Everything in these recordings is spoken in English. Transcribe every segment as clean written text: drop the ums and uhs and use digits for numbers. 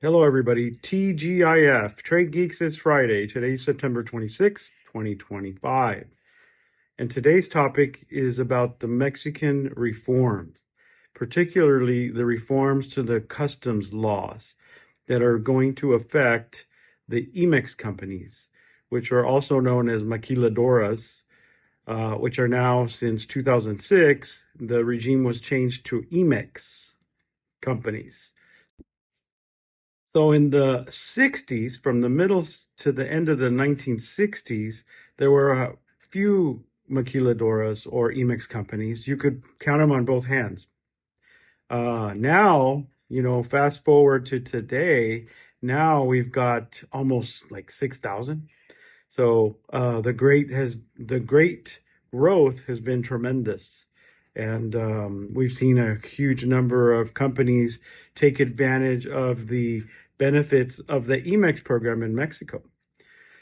Hello, everybody. TGIF, Trade Geeks, it's Friday. Today's September 26, 2025. And today's topic is about the Mexican reforms, particularly the reforms to the customs laws that are going to affect the IMMEX companies, which are also known as maquiladoras, which are now, since 2006, the regime was changed to IMMEX companies. So in the 60s, from the middle to the end of the 1960s, there were a few maquiladoras or IMMEX companies. You could count them on both hands. Now, fast forward to today, now we've got almost like 6,000. So the great growth has been tremendous. And we've seen a huge number of companies take advantage of the benefits of the IMMEX program in Mexico.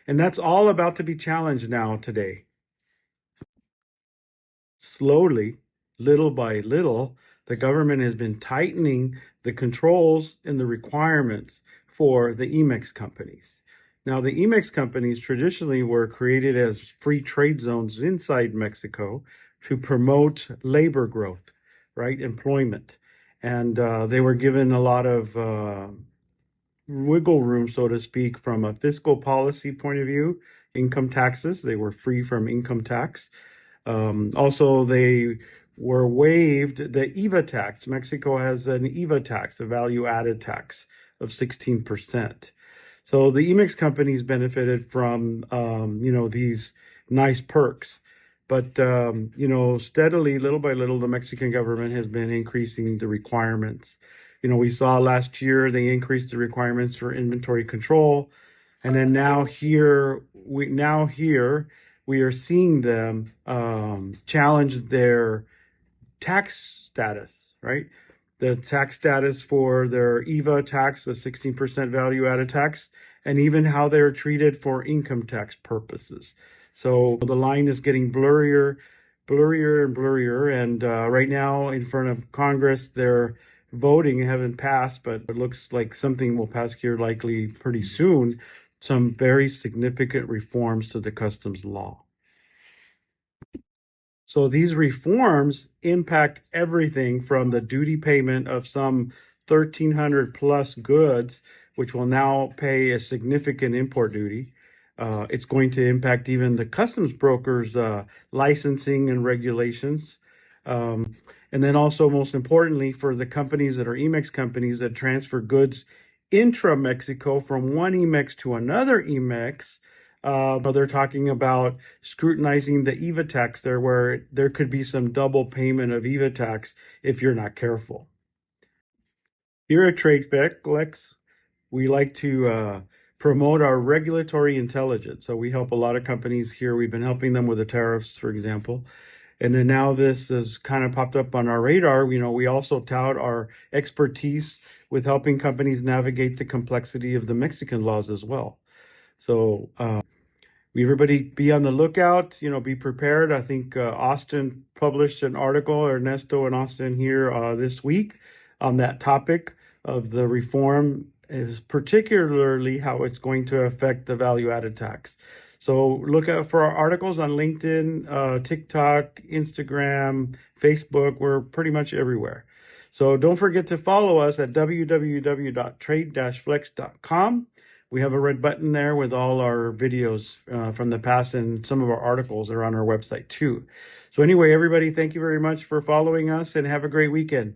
And that's all about to be challenged now today. Slowly, little by little, the government has been tightening the controls and the requirements for the IMMEX companies. Now, the IMMEX companies traditionally were created as free trade zones inside Mexico to promote labor growth, right? Employment. And they were given a lot of wiggle room, so to speak, from a fiscal policy point of view. Income taxes, they were free from income tax. Also, they were waived the IVA tax. Mexico has an IVA tax, a value-added tax of 16%. So the IMMEX companies benefited from, these nice perks. But, steadily, little by little, the Mexican government has been increasing the requirements. We saw last year they increased the requirements for inventory control. And then now we are seeing them challenge their tax status, right? The tax status for their IVA tax, the 16% value-added tax, and even how they're treated for income tax purposes. So the line is getting blurrier and blurrier. And right now, in front of Congress, they're voting, haven't passed, but it looks like something will pass here likely pretty soon. Some very significant reforms to the customs law. So these reforms impact everything from the duty payment of some 1,300 plus goods, which will now pay a significant import duty. It's going to impact even the customs brokers' licensing and regulations. And then also, most importantly, for the companies that are IMMEX companies that transfer goods intra-Mexico from one IMMEX to another IMMEX, they're talking about scrutinizing the IVA tax there, where there could be some double payment of IVA tax if you're not careful. Here at TradeFlex, we like to promote our regulatory intelligence. So we help a lot of companies here. We've been helping them with the tariffs, for example. And then now this has kind of popped up on our radar. We also tout our expertise with helping companies navigate the complexity of the Mexican laws as well. So everybody be on the lookout, be prepared. I think Austin published an article, Ernesto and Austin here this week on that topic of the reform, is particularly how it's going to affect the value-added tax. So look out for our articles on LinkedIn, TikTok, Instagram, Facebook. We're pretty much everywhere. So don't forget to follow us at www.trade-flex.com. We have a red button there with all our videos from the past, and some of our articles are on our website too. So anyway, everybody, thank you very much for following us, and have a great weekend.